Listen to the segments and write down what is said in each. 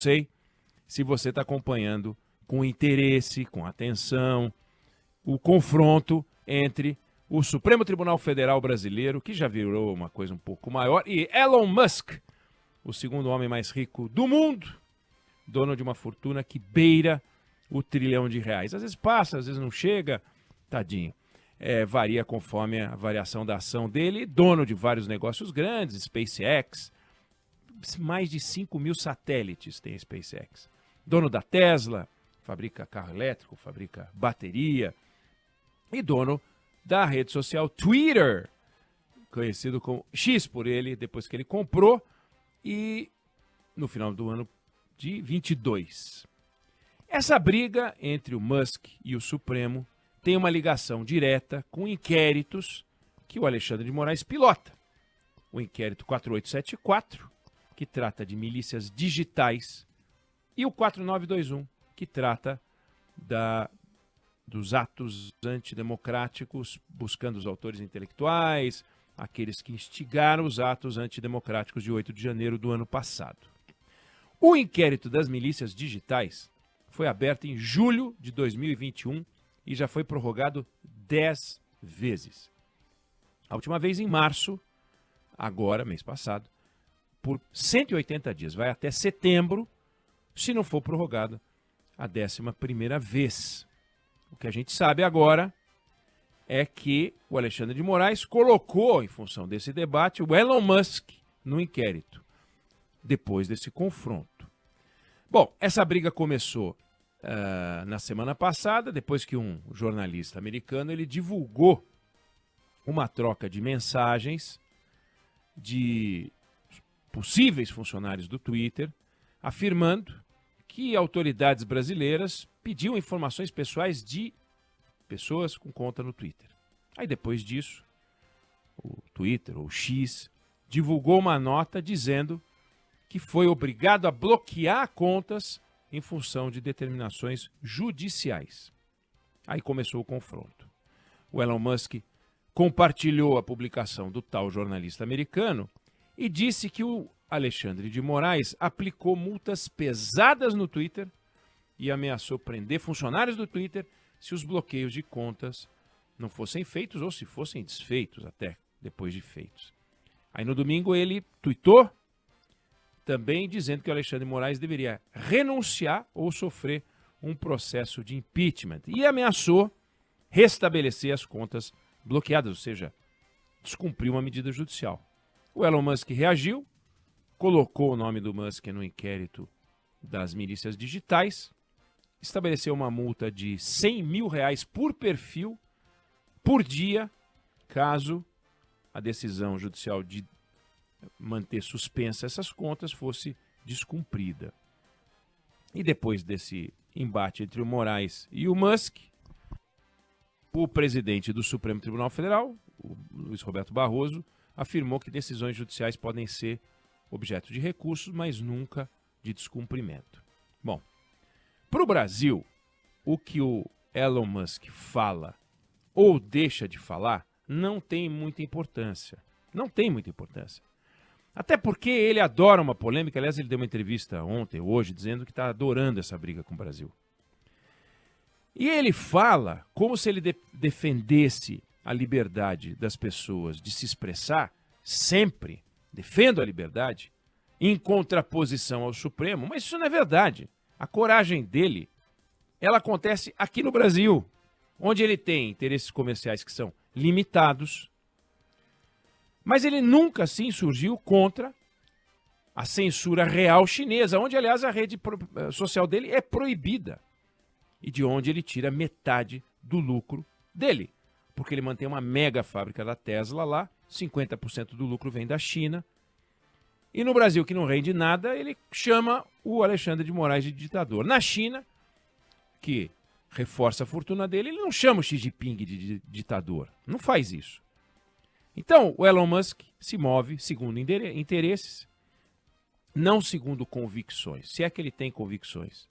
sei se você está acompanhando com interesse, com atenção, o confronto entre o Supremo Tribunal Federal Brasileiro, que já virou uma coisa um pouco maior, e Elon Musk, o segundo homem mais rico do mundo, dono de uma fortuna que beira o R$ 1 trilhão. Às vezes passa, às vezes não chega, tadinho. Varia conforme a variação da ação dele, dono de vários negócios grandes, SpaceX, mais de 5.000 satélites tem a SpaceX. Dono da Tesla, fabrica carro elétrico, fabrica bateria, e dono da rede social Twitter, conhecido como X por ele, depois que ele comprou, e no final do ano de 22. Essa briga entre o Musk e o Supremo tem uma ligação direta com inquéritos que o Alexandre de Moraes pilota. O inquérito 4874, que trata de milícias digitais, e o 4921, que trata dos atos antidemocráticos, buscando os autores intelectuais, aqueles que instigaram os atos antidemocráticos de 8 de janeiro do ano passado. O inquérito das milícias digitais foi aberto em julho de 2021 e já foi prorrogado 10 vezes. A última vez em março, agora, mês passado, por 180 dias. Vai até setembro, se não for prorrogado a 11ª vez. O que a gente sabe agora é que o Alexandre de Moraes colocou, em função desse debate, o Elon Musk no inquérito, depois desse confronto. Bom, essa briga começou na semana passada, depois que um jornalista americano ele divulgou uma troca de mensagens de possíveis funcionários do Twitter, afirmando que autoridades brasileiras pediam informações pessoais de pessoas com conta no Twitter. Aí depois disso, o Twitter, ou o X, divulgou uma nota dizendo que foi obrigado a bloquear contas em função de determinações judiciais. Aí começou o confronto. O Elon Musk compartilhou a publicação do tal jornalista americano e disse que o Alexandre de Moraes aplicou multas pesadas no Twitter e ameaçou prender funcionários do Twitter se os bloqueios de contas não fossem feitos ou se fossem desfeitos até depois de feitos. Aí no domingo ele tuitou também dizendo que o Alexandre de Moraes deveria renunciar ou sofrer um processo de impeachment e ameaçou restabelecer as contas bloqueadas, ou seja, descumpriu uma medida judicial. O Elon Musk reagiu, colocou o nome do Musk no inquérito das milícias digitais, estabeleceu uma multa de R$100 mil por perfil, por dia, caso a decisão judicial de manter suspensa essas contas fosse descumprida. E depois desse embate entre o Moraes e o Musk, o presidente do Supremo Tribunal Federal, o Luiz Roberto Barroso, afirmou que decisões judiciais podem ser objeto de recursos, mas nunca de descumprimento. Bom, para o Brasil, o que o Elon Musk fala ou deixa de falar não tem muita importância. Não tem muita importância. Até porque ele adora uma polêmica. Aliás, ele deu uma entrevista ontem, hoje, dizendo que está adorando essa briga com o Brasil. E ele fala como se ele defendesse a liberdade das pessoas de se expressar, sempre defendo a liberdade, em contraposição ao Supremo, mas isso não é verdade. A coragem dele, ela acontece aqui no Brasil, onde ele tem interesses comerciais que são limitados, mas ele nunca se insurgiu contra a censura real chinesa, onde, aliás, a rede social dele é proibida e de onde ele tira metade do lucro dele, porque ele mantém uma mega fábrica da Tesla lá, 50% do lucro vem da China, e no Brasil, que não rende nada, ele chama o Alexandre de Moraes de ditador. Na China, que reforça a fortuna dele, ele não chama o Xi Jinping de ditador, não faz isso. Então, o Elon Musk se move segundo interesses, não segundo convicções, se é que ele tem convicções.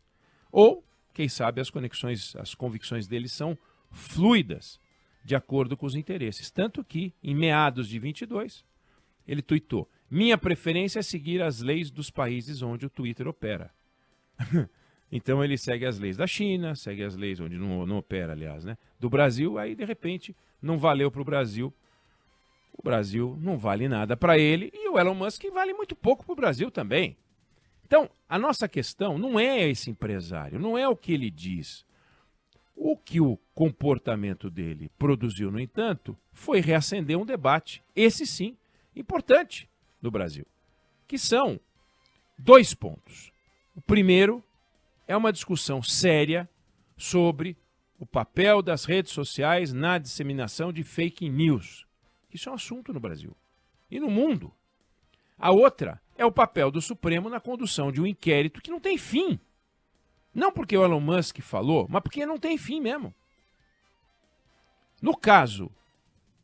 Ou, quem sabe, as convicções dele são fluidas, de acordo com os interesses. Tanto que, em meados de 22, ele tuitou: minha preferência é seguir as leis dos países onde o Twitter opera. Então ele segue as leis da China, segue as leis onde não opera, aliás, né? Do Brasil, aí de repente não valeu para o Brasil. O Brasil não vale nada para ele e o Elon Musk vale muito pouco para o Brasil também. Então, a nossa questão não é esse empresário, não é o que ele diz. O que o comportamento dele produziu, no entanto, foi reacender um debate, esse sim, importante no Brasil, que são 2 pontos. O primeiro é uma discussão séria sobre o papel das redes sociais na disseminação de fake news. Isso é um assunto no Brasil e no mundo. A outra é o papel do Supremo na condução de um inquérito que não tem fim. Não porque o Elon Musk falou, mas porque não tem fim mesmo. No caso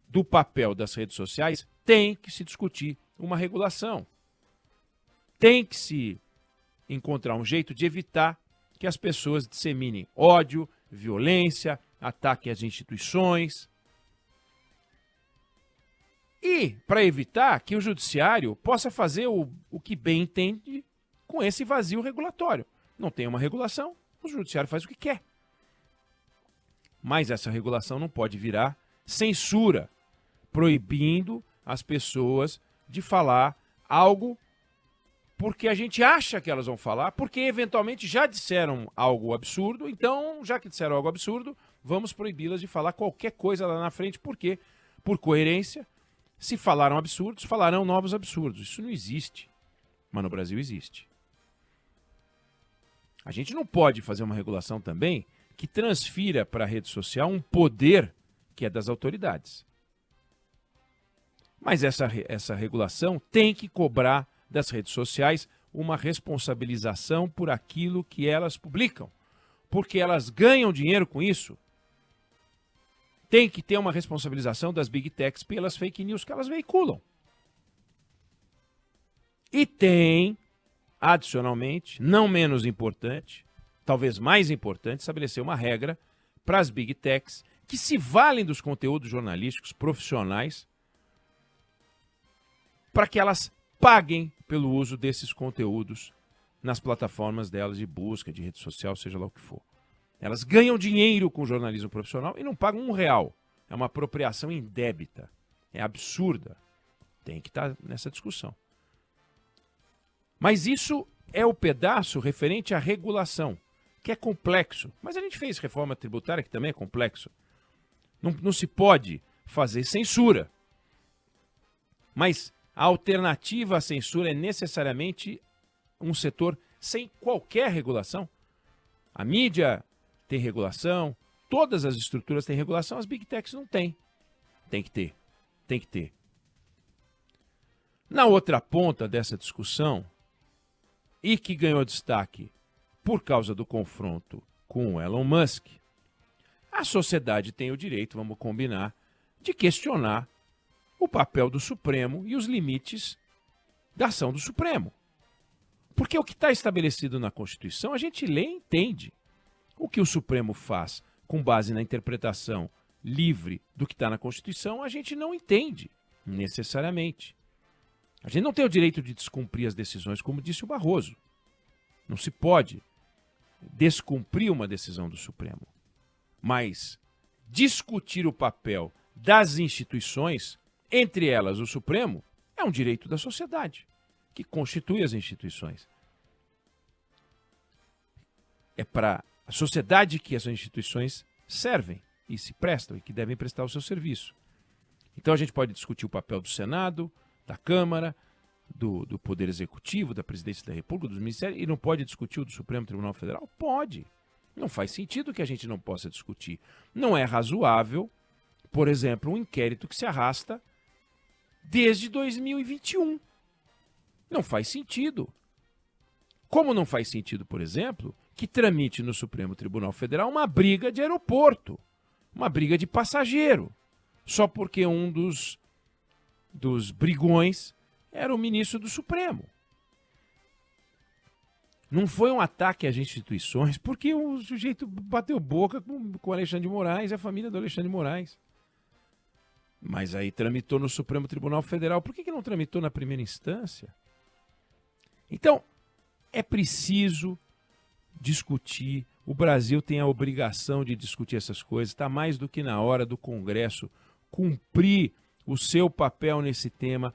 do papel das redes sociais, tem que se discutir uma regulação. Tem que se encontrar um jeito de evitar que as pessoas disseminem ódio, violência, ataquem as instituições. E para evitar que o judiciário possa fazer o que bem entende com esse vazio regulatório. Não tem uma regulação, o judiciário faz o que quer. Mas essa regulação não pode virar censura, proibindo as pessoas de falar algo porque a gente acha que elas vão falar, porque eventualmente já disseram algo absurdo, então, já que disseram algo absurdo, vamos proibi-las de falar qualquer coisa lá na frente, porque, por coerência, se falaram absurdos, falarão novos absurdos. Isso não existe, mas no Brasil existe. A gente não pode fazer uma regulação também que transfira para a rede social um poder que é das autoridades. Mas essa regulação tem que cobrar das redes sociais uma responsabilização por aquilo que elas publicam, porque elas ganham dinheiro com isso. Tem que ter uma responsabilização das Big Techs pelas fake news que elas veiculam. E tem, adicionalmente, não menos importante, talvez mais importante, estabelecer uma regra para as Big Techs que se valem dos conteúdos jornalísticos profissionais para que elas paguem pelo uso desses conteúdos nas plataformas delas de busca, de rede social, seja lá o que for. Elas ganham dinheiro com o jornalismo profissional e não pagam R$1. É uma apropriação indébita. É absurda. Tem que estar nessa discussão. Mas isso é o pedaço referente à regulação, que é complexo. Mas a gente fez reforma tributária, que também é complexo. Não se pode fazer censura. Mas a alternativa à censura é necessariamente um setor sem qualquer regulação. A mídia tem regulação, todas as estruturas têm regulação, as Big Techs não têm. Tem que ter. Tem que ter. Na outra ponta dessa discussão, e que ganhou destaque por causa do confronto com o Elon Musk, a sociedade tem o direito, vamos combinar, de questionar o papel do Supremo e os limites da ação do Supremo. Porque o que está estabelecido na Constituição, a gente lê e entende. O que o Supremo faz com base na interpretação livre do que está na Constituição, a gente não entende, necessariamente. A gente não tem o direito de descumprir as decisões, como disse o Barroso. Não se pode descumprir uma decisão do Supremo. Mas discutir o papel das instituições, entre elas o Supremo, é um direito da sociedade, que constitui as instituições. É para a sociedade que as instituições servem e se prestam e que devem prestar o seu serviço. Então a gente pode discutir o papel do Senado, da Câmara, do Poder Executivo, da Presidência da República, dos Ministérios, e não pode discutir o do Supremo Tribunal Federal? Pode. Não faz sentido que a gente não possa discutir. Não é razoável, por exemplo, um inquérito que se arrasta desde 2021. Não faz sentido. Como não faz sentido, por exemplo, que tramite no Supremo Tribunal Federal uma briga de aeroporto, uma briga de passageiro, só porque um dos brigões era o ministro do Supremo. Não foi um ataque às instituições, porque o sujeito bateu boca com o Alexandre de Moraes e a família do Alexandre de Moraes. Mas aí tramitou no Supremo Tribunal Federal. Por que não tramitou na primeira instância? Então, é preciso discutir. O Brasil tem a obrigação de discutir essas coisas. Está mais do que na hora do Congresso cumprir o seu papel nesse tema,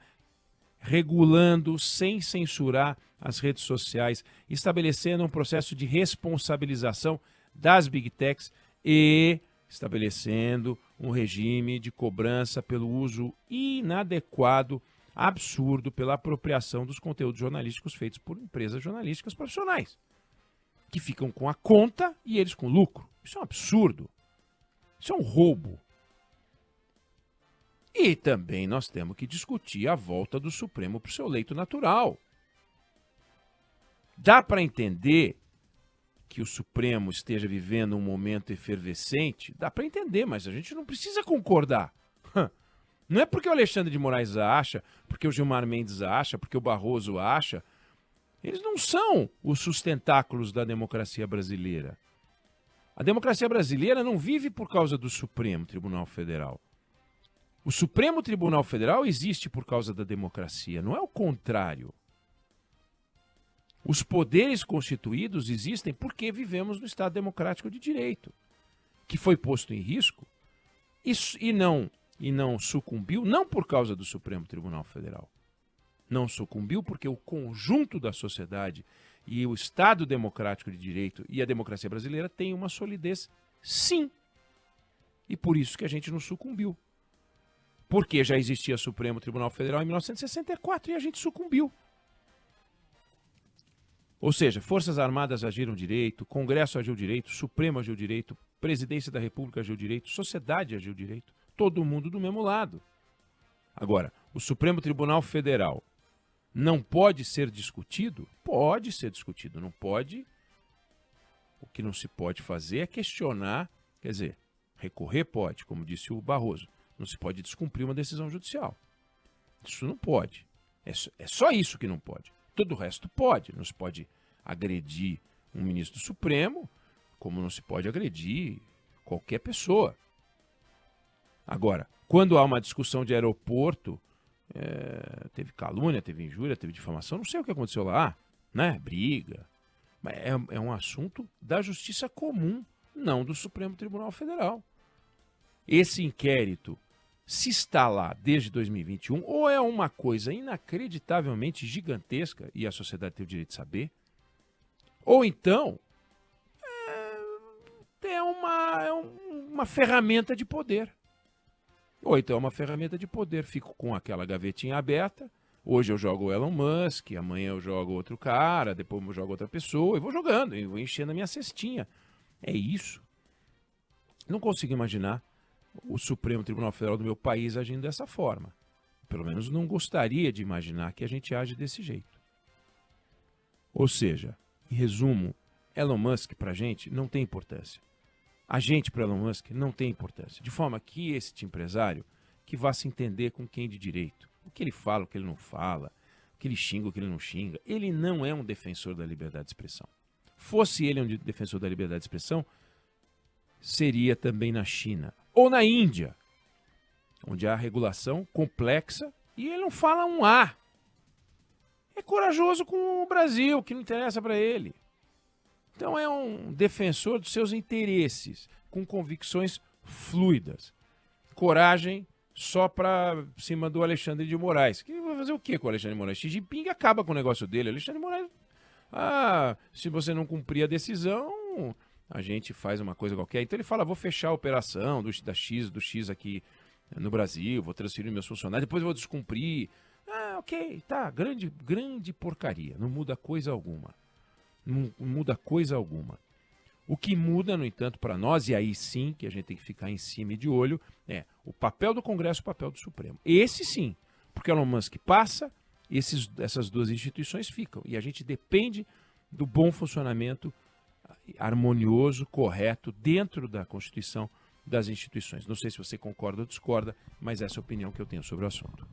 regulando, sem censurar as redes sociais, estabelecendo um processo de responsabilização das Big Techs e estabelecendo um regime de cobrança pelo uso inadequado, absurdo, pela apropriação dos conteúdos jornalísticos feitos por empresas jornalísticas profissionais, que ficam com a conta e eles com lucro. Isso é um absurdo. Isso é um roubo. E também nós temos que discutir a volta do Supremo para o seu leito natural. Dá para entender que o Supremo esteja vivendo um momento efervescente? Dá para entender, mas a gente não precisa concordar. Não é porque o Alexandre de Moraes acha, porque o Gilmar Mendes acha, porque o Barroso acha. Eles não são os sustentáculos da democracia brasileira. A democracia brasileira não vive por causa do Supremo Tribunal Federal. O Supremo Tribunal Federal existe por causa da democracia, não é o contrário. Os poderes constituídos existem porque vivemos no Estado Democrático de Direito, que foi posto em risco e não sucumbiu, não por causa do Supremo Tribunal Federal. Não sucumbiu porque o conjunto da sociedade e o Estado Democrático de Direito e a democracia brasileira tem uma solidez, sim. E por isso que a gente não sucumbiu. Porque já existia Supremo Tribunal Federal em 1964 e a gente sucumbiu. Ou seja, Forças Armadas agiram direito, Congresso agiu direito, Supremo agiu direito, Presidência da República agiu direito, sociedade agiu direito, todo mundo do mesmo lado. Agora, o Supremo Tribunal Federal não pode ser discutido? Pode ser discutido, não pode. O que não se pode fazer é questionar, quer dizer, recorrer pode, como disse o Barroso. Não se pode descumprir uma decisão judicial. Isso não pode. É só isso que não pode. Todo o resto pode. Não se pode agredir um ministro do Supremo, como não se pode agredir qualquer pessoa. Agora, quando há uma discussão de aeroporto, teve calúnia, teve injúria, teve difamação, não sei o que aconteceu lá, né? Briga. Mas é um assunto da justiça comum, não do Supremo Tribunal Federal. Esse inquérito, se está lá desde 2021, ou é uma coisa inacreditavelmente gigantesca, e a sociedade tem o direito de saber, ou então é uma ferramenta de poder. Ou então é uma ferramenta de poder. Fico com aquela gavetinha aberta, hoje eu jogo o Elon Musk, amanhã eu jogo outro cara, depois eu jogo outra pessoa, e vou jogando, e vou enchendo a minha cestinha. É isso. Não consigo imaginar o Supremo Tribunal Federal do meu país agindo dessa forma. Pelo menos não gostaria de imaginar que a gente age desse jeito. Ou seja, em resumo, Elon Musk para a gente não tem importância. A gente para Elon Musk não tem importância. De forma que este empresário que vá se entender com quem de direito. O que ele fala, o que ele não fala, o que ele xinga, o que ele não xinga. Ele não é um defensor da liberdade de expressão. Fosse ele um defensor da liberdade de expressão, seria também na China ou na Índia, onde há regulação complexa e ele não fala um A. É corajoso com o Brasil, que não interessa para ele. Então é um defensor dos seus interesses, com convicções fluidas. Coragem só para cima do Alexandre de Moraes. Que vai fazer o quê com o Alexandre de Moraes? Xi Jinping acaba com o negócio dele. Alexandre de Moraes, se você não cumprir a decisão, a gente faz uma coisa qualquer. Então ele fala, vou fechar a operação do X aqui no Brasil, vou transferir meus funcionários, depois eu vou descumprir. Ok, tá, grande porcaria, não muda coisa alguma. Não muda coisa alguma. O que muda, no entanto, para nós, e aí sim que a gente tem que ficar em cima e de olho, é o papel do Congresso e o papel do Supremo. Esse sim, porque Elon Musk passa, essas duas instituições ficam. E a gente depende do bom funcionamento harmonioso, correto, dentro da Constituição das instituições. Não sei se você concorda ou discorda, mas essa é a opinião que eu tenho sobre o assunto.